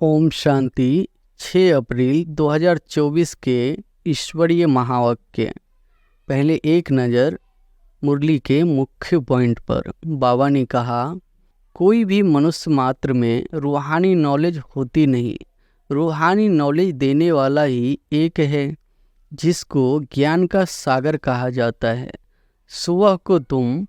ओम शांति। 6 अप्रैल 2024 के ईश्वरीय महावाक्य। पहले एक नज़र मुरली के मुख्य पॉइंट पर। बाबा ने कहा, कोई भी मनुष्य मात्र में रूहानी नॉलेज होती नहीं। रूहानी नॉलेज देने वाला ही एक है, जिसको ज्ञान का सागर कहा जाता है। सुबह को तुम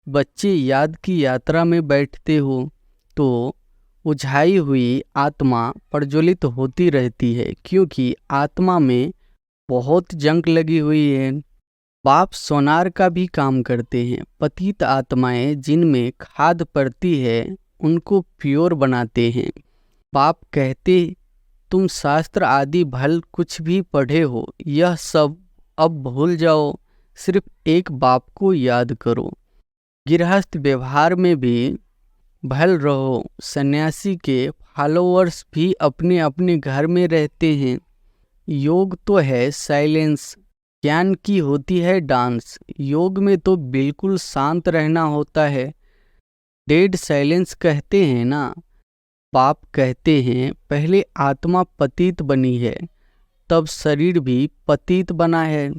बच्चे याद की यात्रा में बैठते हो तो उझाई हुई आत्मा प्रज्वलित होती रहती है, क्योंकि आत्मा में बहुत जंग लगी हुई है। बाप सोनार का भी काम करते हैं। पतित आत्माएं जिनमें खाद पड़ती है उनको प्योर बनाते हैं। बाप कहते, तुम शास्त्र आदि भल कुछ भी पढ़े हो, यह सब अब भूल जाओ, सिर्फ एक बाप को याद करो। गृहस्थ व्यवहार में भी भल रहो। सन्यासी के फॉलोअर्स भी अपने अपने घर में रहते हैं। योग तो है साइलेंस, ज्ञान की होती है डांस। योग में तो बिल्कुल शांत रहना होता है। डेड साइलेंस कहते हैं ना। बाप कहते हैं, पहले आत्मा पतित बनी है, तब शरीर भी पतित बना है।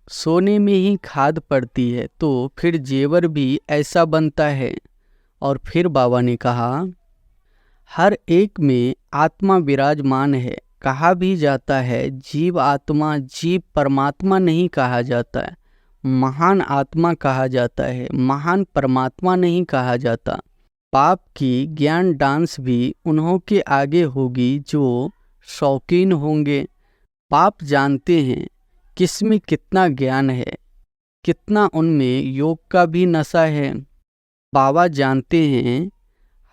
सोने में ही खाद पड़ती है तो फिर जेवर भी ऐसा बनता है। और फिर बाबा ने कहा, हर एक में आत्मा विराजमान है। कहा भी जाता है जीव आत्मा, जीव परमात्मा नहीं कहा जाता है। महान आत्मा कहा जाता है, महान परमात्मा नहीं कहा जाता। पाप की ज्ञान डांस भी उन्हों के आगे होगी जो शौकीन होंगे। पाप जानते हैं किसमें कितना ज्ञान है, कितना उनमें योग का भी नशा है। बाबा जानते हैं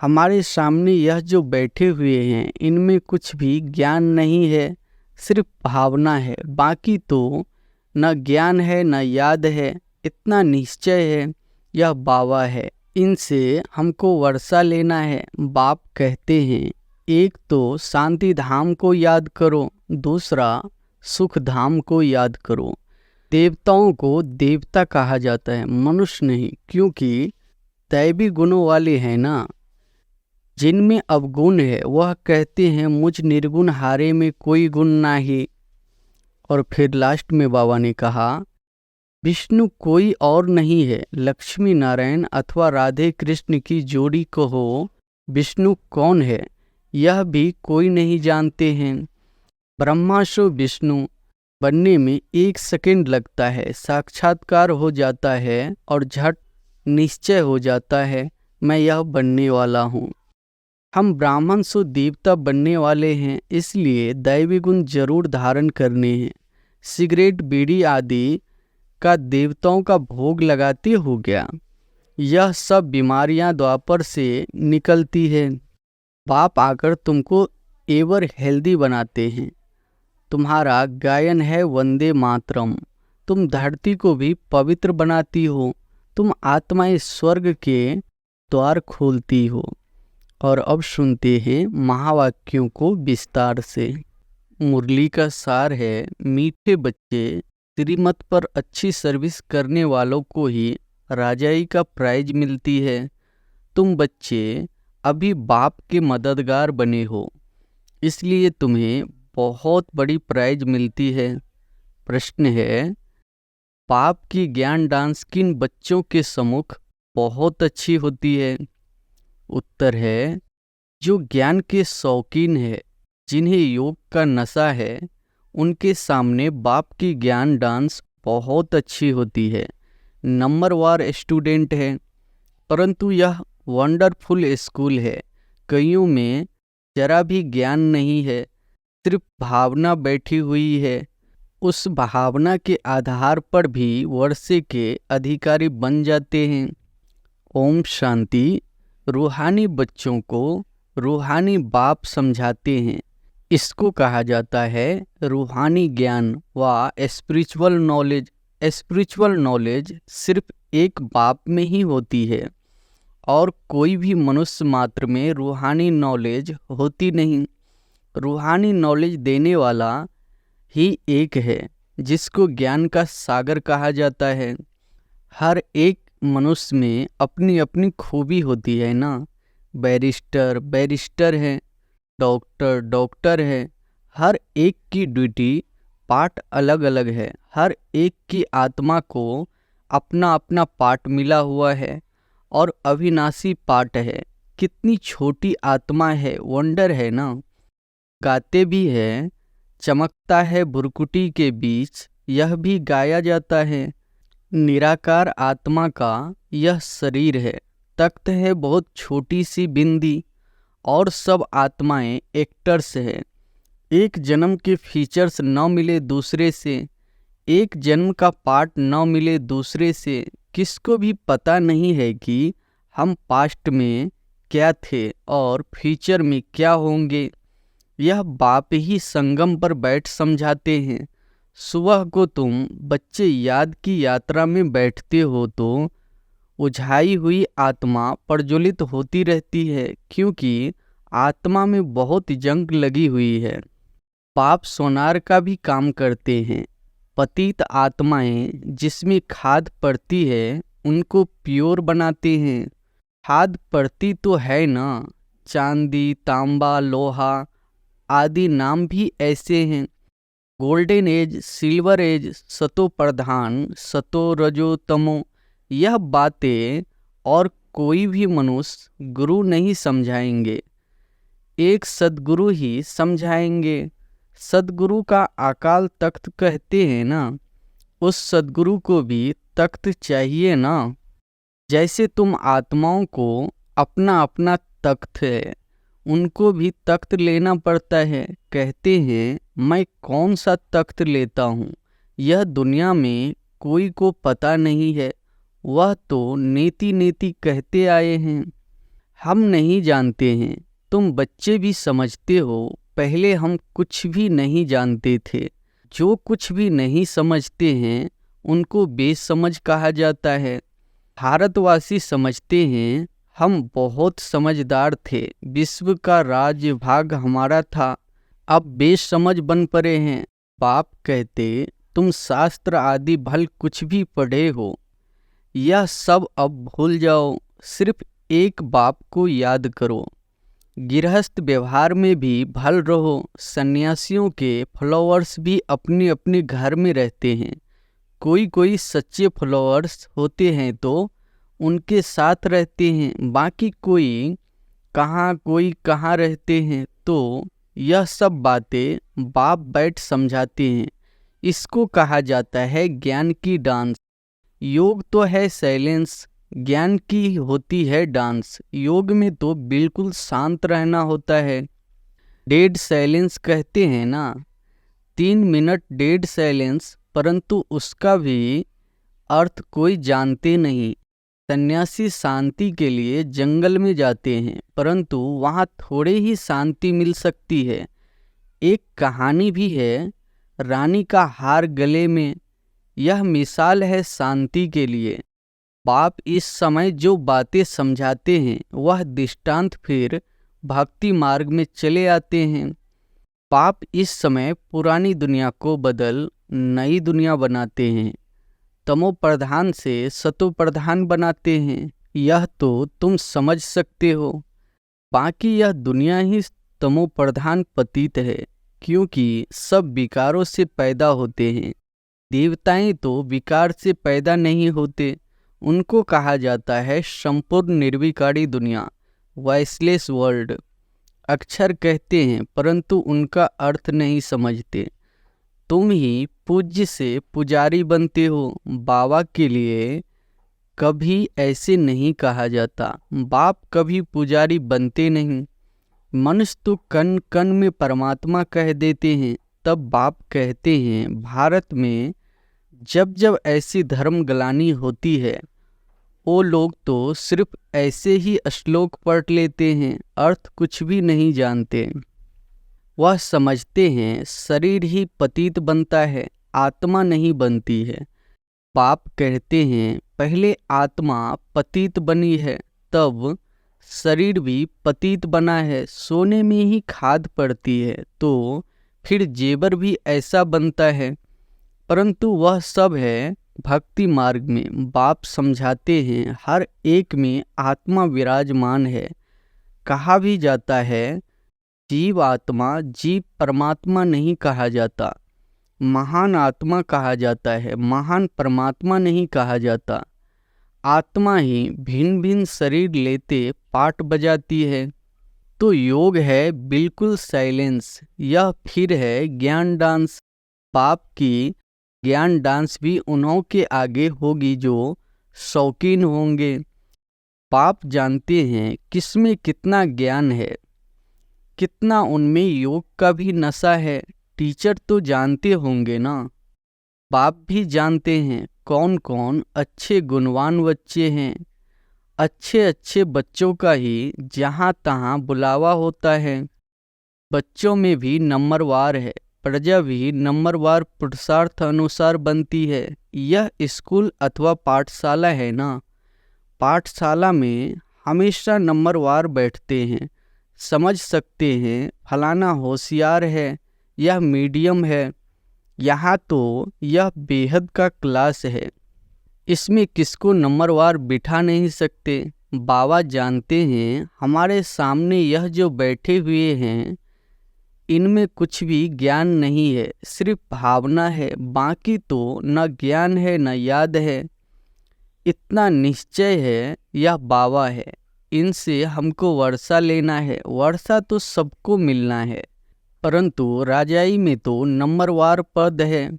हमारे सामने यह जो बैठे हुए हैं इनमें कुछ भी ज्ञान नहीं है, सिर्फ भावना है। बाकी तो न ज्ञान है न याद है, इतना निश्चय है यह बाबा है, इनसे हमको वर्षा लेना है। बाप कहते हैं, एक तो शांति धाम को याद करो, दूसरा सुख धाम को याद करो। देवताओं को देवता कहा जाता है, मनुष्य नहीं, क्योंकि दैवी गुणों वाले हैं ना। जिनमें अवगुण है वह कहते हैं मुझ निर्गुण हारे में कोई गुण नाही। और फिर लास्ट में बाबा ने कहा, विष्णु कोई और नहीं है, लक्ष्मी नारायण अथवा राधे कृष्ण की जोड़ी कहो। विष्णु कौन है यह भी कोई नहीं जानते हैं। ब्रह्मा सो विष्णु बनने में 1 सेकंड लगता है, साक्षात्कार हो जाता है और झट निश्चय हो जाता है मैं यह बनने वाला हूँ। हम ब्राह्मण सो देवता बनने वाले हैं, इसलिए दैवी गुण जरूर धारण करने हैं। सिगरेट बीड़ी आदि का देवताओं का भोग लगाते हो गया। यह सब बीमारियां द्वापर से निकलती है। बाप आकर तुमको एवर हेल्दी बनाते हैं। तुम्हारा गायन है वंदे मातरम। तुम धरती को भी पवित्र बनाती हो। तुम आत्माएं स्वर्ग के द्वार खोलती हो। और अब सुनते हैं महावाक्यों को विस्तार से। मुरली का सार है, मीठे बच्चे, श्रीमत पर अच्छी सर्विस करने वालों को ही राजाई का प्राइज मिलती है। तुम बच्चे अभी बाप के मददगार बने हो, इसलिए तुम्हें बहुत बड़ी प्राइज मिलती है। प्रश्न है, पाप की ज्ञान डांस किन बच्चों के सम्मुख बहुत अच्छी होती है? उत्तर है, जो ज्ञान के शौकीन है, जिन्हें योग का नशा है, उनके सामने बाप की ज्ञान डांस बहुत अच्छी होती है। नंबरवार स्टूडेंट है, परंतु यह वंडरफुल स्कूल है। कईयों में जरा भी ज्ञान नहीं है, सिर्फ भावना बैठी हुई है। उस भावना के आधार पर भी वर्षे के अधिकारी बन जाते हैं। ओम शांति। रूहानी बच्चों को रूहानी बाप समझाते हैं। इसको कहा जाता है रूहानी ज्ञान व स्पिरिचुअल नॉलेज। स्पिरिचुअल नॉलेज सिर्फ एक बाप में ही होती है, और कोई भी मनुष्य मात्र में रूहानी नॉलेज होती नहीं। रूहानी नॉलेज देने वाला ही एक है, जिसको ज्ञान का सागर कहा जाता है। हर एक मनुष्य में अपनी अपनी खूबी होती है ना। बैरिस्टर है, डॉक्टर डॉक्टर है। हर एक की ड्यूटी पार्ट अलग अलग है। हर एक की आत्मा को अपना अपना पार्ट मिला हुआ है और अविनाशी पार्ट है। कितनी छोटी आत्मा है, वंडर है ना। गाते भी है, चमकता है भुरकुटी के बीच, यह भी गाया जाता है। निराकार आत्मा का यह शरीर है। तख्त है बहुत छोटी सी बिंदी, और सब आत्माएं एक्टर्स है। एक जन्म के फीचर्स न मिले दूसरे से, एक जन्म का पार्ट न मिले दूसरे से, किसको भी पता नहीं है कि हम पास्ट में क्या थे और फ्यूचर में क्या होंगे। यह बाप ही संगम पर बैठ समझाते हैं। सुबह को तुम बच्चे याद की यात्रा में बैठते हो तो उझाई हुई आत्मा प्रज्वलित होती रहती है, क्योंकि आत्मा में बहुत जंग लगी हुई है। पाप सोनार का भी काम करते हैं। पतित आत्माएं जिसमें खाद पड़ती है उनको प्योर बनाते हैं। खाद पड़ती तो है ना, चांदी, तांबा, लोहा आदि नाम भी ऐसे हैं। गोल्डन एज, सिल्वर एज, सतो प्रधान, सतो रजो तमो, यह बातें और कोई भी मनुष्य गुरु नहीं समझाएंगे, एक सद्गुरु ही समझाएंगे। सद्गुरु का अकाल तख्त कहते हैं ना, उस सद्गुरु को भी तख्त चाहिए ना। जैसे तुम आत्माओं को अपना अपना तख्त है, उनको भी तख्त लेना पड़ता है। कहते हैं मैं कौन सा तख्त लेता हूँ, यह दुनिया में कोई को पता नहीं है। वह तो नेति नेति कहते आए हैं, हम नहीं जानते हैं। तुम बच्चे भी समझते हो, पहले हम कुछ भी नहीं जानते थे। जो कुछ भी नहीं समझते हैं उनको बेसमझ कहा जाता है। भारतवासी समझते हैं हम बहुत समझदार थे, विश्व का राज्य भाग हमारा था, अब बेसमझ बन पड़े हैं। बाप कहते तुम शास्त्र आदि भल कुछ भी पढ़े हो, यह सब अब भूल जाओ, सिर्फ एक बाप को याद करो। गृहस्थ व्यवहार में भी भल रहो। सन्यासियों के फॉलोअर्स भी अपने अपने घर में रहते हैं। कोई कोई सच्चे फॉलोअर्स होते हैं तो उनके साथ रहते हैं, बाकी कोई कहाँ रहते हैं। तो यह सब बातें बाप बैठ समझाते हैं। इसको कहा जाता है ज्ञान की डांस। योग तो है साइलेंस, ज्ञान की होती है डांस। योग में तो बिल्कुल शांत रहना होता है। डेड साइलेंस कहते हैं ना, 3 मिनट डेड साइलेंस, परंतु उसका भी अर्थ कोई जानते नहीं। सन्यासी शांति के लिए जंगल में जाते हैं, परंतु वहाँ थोड़े ही शांति मिल सकती है। एक कहानी भी है, रानी का हार गले में, यह मिसाल है शांति के लिए। बाप इस समय जो बातें समझाते हैं वह दृष्टांत फिर भक्ति मार्ग में चले आते हैं। बाप इस समय पुरानी दुनिया को बदल नई दुनिया बनाते हैं, तमो प्रधान से सतो प्रधान बनाते हैं। यह तो तुम समझ सकते हो। बाकी यह दुनिया ही तमो प्रधान पतित है, क्योंकि सब विकारों से पैदा होते हैं। देवताएं तो विकार से पैदा नहीं होते, उनको कहा जाता है संपूर्ण निर्विकारी दुनिया, वॉइसलेस वर्ल्ड। अक्षर कहते हैं परंतु उनका अर्थ नहीं समझते। तुम ही पूज्य से पुजारी बनते हो, बाबा के लिए कभी ऐसे नहीं कहा जाता। बाप कभी पुजारी बनते नहीं। मनुष्य तो कण कण में परमात्मा कह देते हैं। तब बाप कहते हैं भारत में जब जब ऐसी धर्म गलानी होती है, वो लोग तो सिर्फ ऐसे ही श्लोक पढ़ लेते हैं, अर्थ कुछ भी नहीं जानते। वह समझते हैं शरीर ही पतित बनता है, आत्मा नहीं बनती है। बाप कहते हैं पहले आत्मा पतित बनी है, तब शरीर भी पतित बना है। सोने में ही खाद पड़ती है तो फिर जेवर भी ऐसा बनता है, परंतु वह सब है भक्ति मार्ग में। बाप समझाते हैं हर एक में आत्मा विराजमान है। कहा भी जाता है जीव आत्मा, जीव परमात्मा नहीं कहा जाता, महान आत्मा कहा जाता है, महान परमात्मा नहीं कहा जाता। आत्मा ही भिन्न भिन्न शरीर लेते पाठ बजाती है। तो योग है बिल्कुल साइलेंस, यह फिर है ज्ञान डांस। पाप की ज्ञान डांस भी उन्हों के आगे होगी जो शौकीन होंगे। पाप जानते हैं किसमें कितना ज्ञान है, कितना उनमें योग का भी नशा है। टीचर तो जानते होंगे ना। बाप भी जानते हैं कौन कौन अच्छे गुणवान बच्चे हैं। अच्छे अच्छे बच्चों का ही जहाँ तहाँ बुलावा होता है। बच्चों में भी नंबरवार है, प्रजा भी नंबरवार पुरुषार्थ अनुसार बनती है। यह स्कूल अथवा पाठशाला है ना। पाठशाला में हमेशा नंबरवार बैठते हैं। समझ सकते हैं फलाना होशियार है, यह मीडियम है। यहाँ तो यह बेहद का क्लास है, इसमें किसको नंबरवार बिठा नहीं सकते। बाबा जानते हैं हमारे सामने यह जो बैठे हुए हैं इनमें कुछ भी ज्ञान नहीं है, सिर्फ भावना है। बाकी तो न ज्ञान है न याद है। इतना निश्चय है यह बाबा है, इनसे हमको वर्षा लेना है। वर्षा तो सबको मिलना है, परंतु राजाई में तो नंबरवार पद है।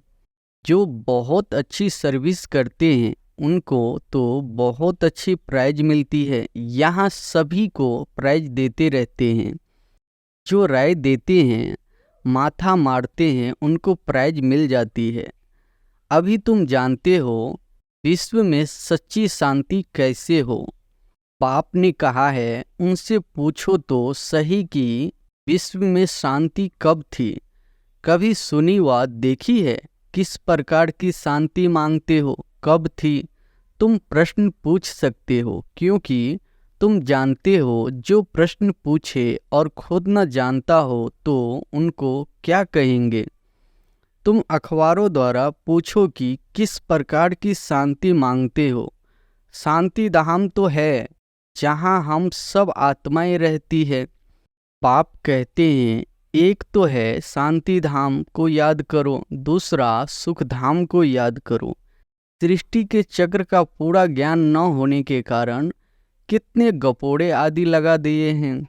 जो बहुत अच्छी सर्विस करते हैं उनको तो बहुत अच्छी प्राइज मिलती है। यहाँ सभी को प्राइज देते रहते हैं। जो राय देते हैं, माथा मारते हैं, उनको प्राइज मिल जाती है। अभी तुम जानते हो विश्व में सच्ची शांति कैसे हो। बाप ने कहा है उनसे पूछो तो सही कि विश्व में शांति कब थी। कभी सुनी व देखी है? किस प्रकार की शांति मांगते हो, कब थी? तुम प्रश्न पूछ सकते हो, क्योंकि तुम जानते हो जो प्रश्न पूछे और खुद न जानता हो तो उनको क्या कहेंगे। तुम अखबारों द्वारा पूछो कि किस प्रकार की शांति मांगते हो। शांति धाम तो है जहाँ हम सब आत्माएं रहती है। बाप कहते हैं एक तो है शांति धाम को याद करो, दूसरा सुख धाम को याद करो। सृष्टि के चक्र का पूरा ज्ञान न होने के कारण कितने गपोड़े आदि लगा दिए हैं।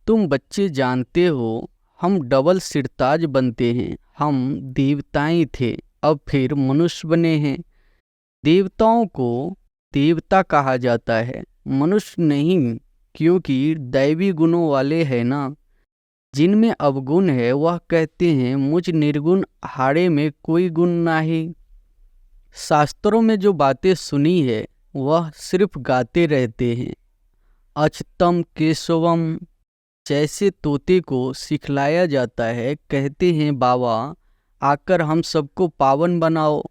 तुम बच्चे जानते हो हम डबल सिरताज बनते हैं। हम देवताएं थे, अब फिर मनुष्य बने हैं। देवताओं को देवता कहा जाता है, मनुष्य नहीं, क्योंकि दैवी गुणों वाले हैं ना। जिनमें अवगुण है वह कहते हैं मुझ निर्गुण हाड़े में कोई गुण नहीं। शास्त्रों में जो बातें सुनी है वह सिर्फ गाते रहते हैं। अच्युतम केशवम जैसे तोते को सिखलाया जाता है, कहते हैं बाबा आकर हम सबको पावन बनाओ।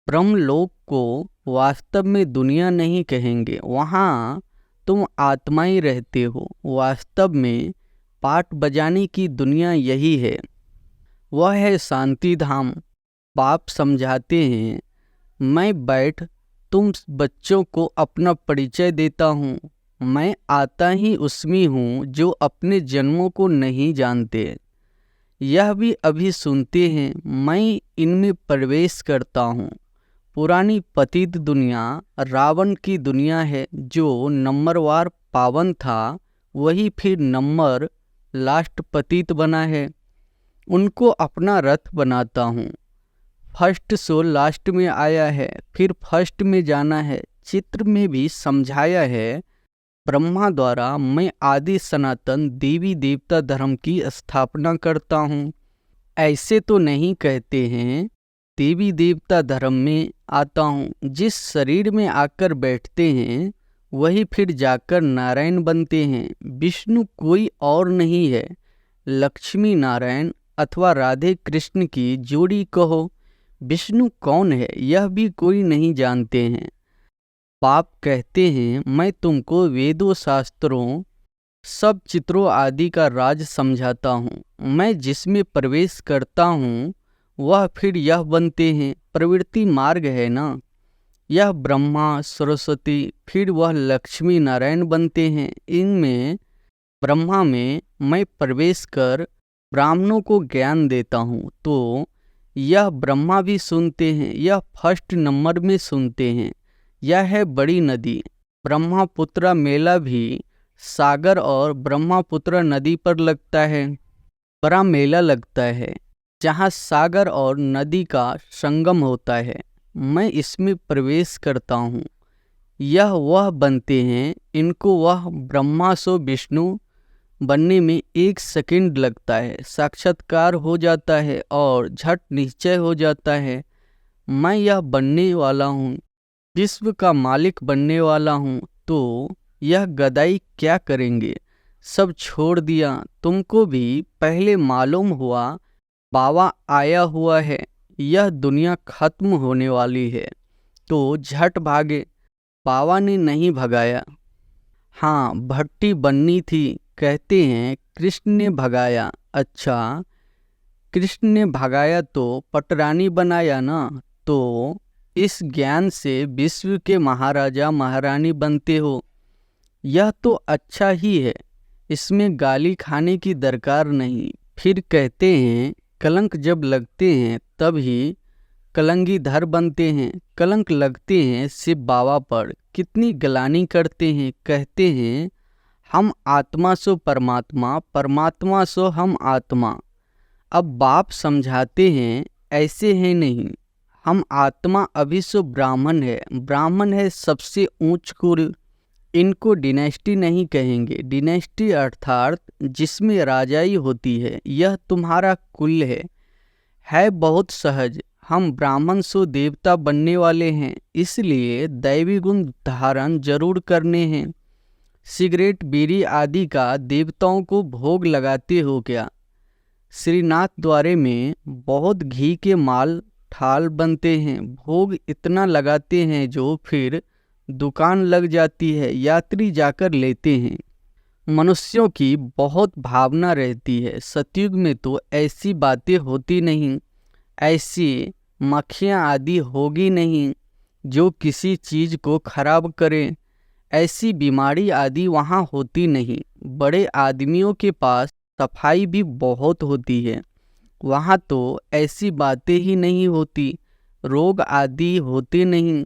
ब्रह्मलोक को वास्तव में दुनिया नहीं कहेंगे, वहाँ तुम आत्माएं रहते हो। वास्तव में पाठ बजाने की दुनिया यही है, वह है शांति धाम। बाप समझाते हैं मैं बैठ तुम बच्चों को अपना परिचय देता हूँ। मैं आता ही उसमें हूँ जो अपने जन्मों को नहीं जानते। यह भी अभी सुनते हैं मैं इनमें प्रवेश करता हूँ। पुरानी पतित दुनिया रावण की दुनिया है। जो नंबरवार पावन था वही फिर नंबर लास्ट पतित बना है। उनको अपना रथ बनाता हूँ। फर्स्ट शो लास्ट में आया है, फिर फर्स्ट में जाना है। चित्र में भी समझाया है ब्रह्मा द्वारा मैं आदि सनातन देवी देवता धर्म की स्थापना करता हूँ। ऐसे तो नहीं कहते हैं देवी देवता धर्म में आता हूँ। जिस शरीर में आकर बैठते हैं वही फिर जाकर नारायण बनते हैं। विष्णु कोई और नहीं है, लक्ष्मी नारायण अथवा राधे कृष्ण की जोड़ी कहो। विष्णु कौन है यह भी कोई नहीं जानते हैं। बाप कहते हैं मैं तुमको वेदों शास्त्रों सब चित्रों आदि का राज समझाता हूँ। मैं जिसमें प्रवेश करता हूँ वह फिर यह बनते हैं। प्रवृत्ति मार्ग है ना, यह ब्रह्मा सरस्वती फिर वह लक्ष्मी नारायण बनते हैं। इनमें ब्रह्मा में मैं प्रवेश कर ब्राह्मणों को ज्ञान देता हूँ तो यह ब्रह्मा भी सुनते हैं, यह फर्स्ट नंबर में सुनते हैं। यह है बड़ी नदी। ब्रह्मपुत्र मेला भी सागर और ब्रह्मपुत्र नदी पर लगता है। बड़ा मेला लगता है जहाँ सागर और नदी का संगम होता है। मैं इसमें प्रवेश करता हूँ। यह वह बनते हैं, इनको वह ब्रह्मा सो विष्णु बनने में 1 सेकंड लगता है। साक्षात्कार हो जाता है और झट निश्चय हो जाता है। मैं यह बनने वाला हूँ, विश्व का मालिक बनने वाला हूँ। तो यह गदाई क्या करेंगे? सब छोड़ दिया। तुमको भी पहले मालूम हुआ बाबा आया हुआ है, यह दुनिया खत्म होने वाली है, तो झट भागे। बाबा ने नहीं भगाया। हाँ, भट्टी बननी थी। कहते हैं कृष्ण ने भगाया। अच्छा, कृष्ण ने भगाया तो पटरानी बनाया ना। तो इस ज्ञान से विश्व के महाराजा महारानी बनते हो। यह तो अच्छा ही है, इसमें गाली खाने की दरकार नहीं। फिर कहते हैं कलंक जब लगते हैं तब ही कलंगीधर बनते हैं। कलंक लगते हैं शिव बाबा पर, कितनी गलानी करते हैं। कहते हैं हम आत्मा सो परमात्मा, परमात्मा सो हम आत्मा। अब बाप समझाते हैं ऐसे हैं नहीं। हम आत्मा अभी सो ब्राह्मण है, ब्राह्मण है सबसे ऊंच कुल। इनको डिनेस्टी नहीं कहेंगे। डिनेस्टी अर्थात जिसमें राजाई होती है, यह तुम्हारा कुल है बहुत सहज। हम ब्राह्मण सो देवता बनने वाले हैं, इसलिए दैवी गुण धारण जरूर करने हैं। सिगरेट बीड़ी आदि का देवताओं को भोग लगाते हो क्या? श्रीनाथ द्वारे में बहुत घी के माल ठाल बनते हैं। भोग इतना लगाते हैं जो फिर दुकान लग जाती है, यात्री जाकर लेते हैं। मनुष्यों की बहुत भावना रहती है। सतयुग में तो ऐसी बातें होती नहीं, ऐसी मक्खियाँ आदि होगी नहीं जो किसी चीज़ को खराब करें। ऐसी बीमारी आदि वहाँ होती नहीं। बड़े आदमियों के पास सफाई भी बहुत होती है, वहाँ तो ऐसी बातें ही नहीं होती। रोग आदि होते नहीं।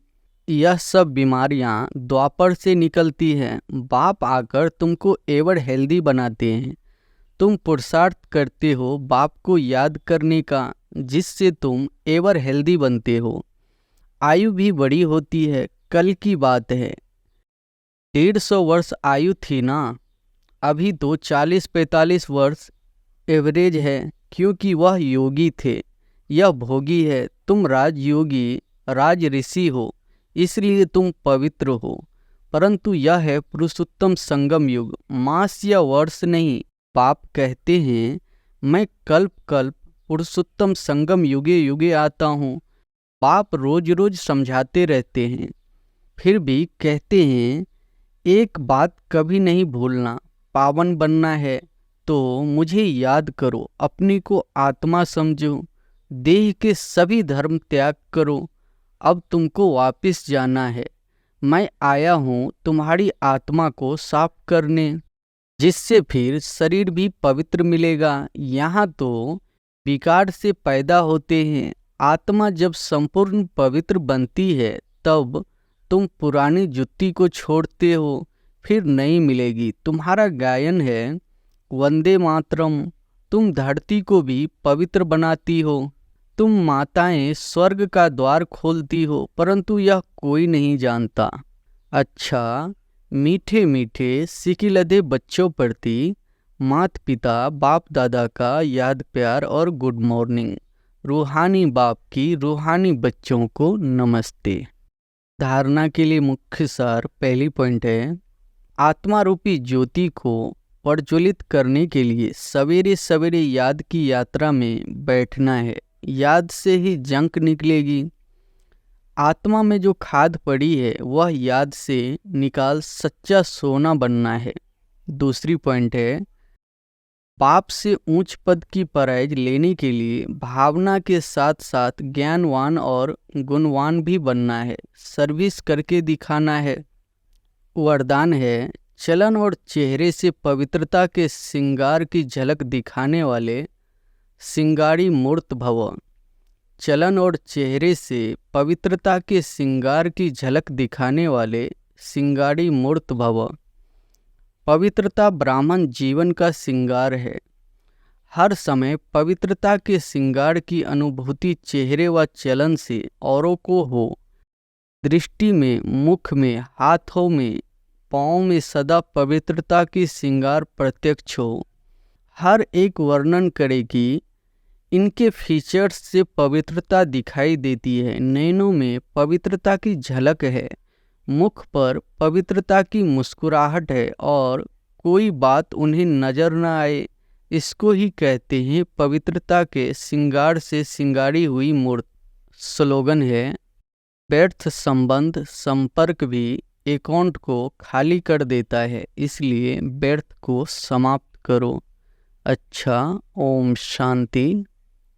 यह सब बीमारियाँ द्वापर से निकलती हैं। बाप आकर तुमको एवर हेल्दी बनाते हैं। तुम पुरुषार्थ करते हो बाप को याद करने का, जिससे तुम एवर हेल्दी बनते हो। आयु भी बड़ी होती है। कल की बात है, 150 वर्ष आयु थी ना, अभी तो 40-45 वर्ष एवरेज है, क्योंकि वह योगी थे, यह भोगी है। तुम राजयोगी राज ऋषि हो, इसलिए तुम पवित्र हो। परंतु यह है पुरुषोत्तम संगम युग, मास या वर्ष नहीं। बाप कहते हैं मैं कल्प कल्प पुरुषोत्तम संगम युगे युगे आता हूँ। बाप रोज रोज समझाते रहते हैं, फिर भी कहते हैं एक बात कभी नहीं भूलना, पावन बनना है तो मुझे याद करो। अपनी को आत्मा समझो, देह के सभी धर्म त्याग करो। अब तुमको वापस जाना है। मैं आया हूँ तुम्हारी आत्मा को साफ करने, जिससे फिर शरीर भी पवित्र मिलेगा। यहाँ तो विकार से पैदा होते हैं। आत्मा जब संपूर्ण पवित्र बनती है तब तुम पुरानी जुत्ती को छोड़ते हो, फिर नई मिलेगी। तुम्हारा गायन है वंदे मातरम। तुम धरती को भी पवित्र बनाती हो। तुम माताएं स्वर्ग का द्वार खोलती हो, परंतु यह कोई नहीं जानता। अच्छा, मीठे मीठे सिकिलदे बच्चों प्रति माता पिता बाप दादा का याद प्यार और गुड मॉर्निंग। रूहानी बाप की रूहानी बच्चों को नमस्ते। धारणा के लिए मुख्य सार, पहली पॉइंट है आत्मा रूपी ज्योति को प्रज्वलित करने के लिए सवेरे सवेरे याद की यात्रा में बैठना है। याद से ही जंक निकलेगी। आत्मा में जो खाद पड़ी है वह याद से निकाल सच्चा सोना बनना है। दूसरी पॉइंट है पाप से ऊंच पद की प्राइज लेने के लिए भावना के साथ साथ ज्ञानवान और गुणवान भी बनना है। सर्विस करके दिखाना है। वरदान है चलन और चेहरे से पवित्रता के श्रृंगार की झलक दिखाने वाले श्रृंगारी मूर्त भव। चलन और चेहरे से पवित्रता के श्रृंगार की झलक दिखाने वाले श्रृंगारी मूर्त भव। पवित्रता ब्राह्मण जीवन का श्रृंगार है। हर समय पवित्रता के श्रृंगार की अनुभूति चेहरे व चलन से औरों को हो। दृष्टि में, मुख में, हाथों में, पाँव में सदा पवित्रता की श्रृंगार प्रत्यक्ष हो। हर एक वर्णन करे कि इनके फीचर्स से पवित्रता दिखाई देती है। नैनों में पवित्रता की झलक है, मुख पर पवित्रता की मुस्कुराहट है और कोई बात उन्हें नजर न आए, इसको ही कहते हैं पवित्रता के श्रृंगार से श्रृंगारी हुई मूर्त। स्लोगन है, व्यर्थ संबंध संपर्क भी अकाउंट को खाली कर देता है, इसलिए व्यर्थ को समाप्त करो। अच्छा, ओम शांति।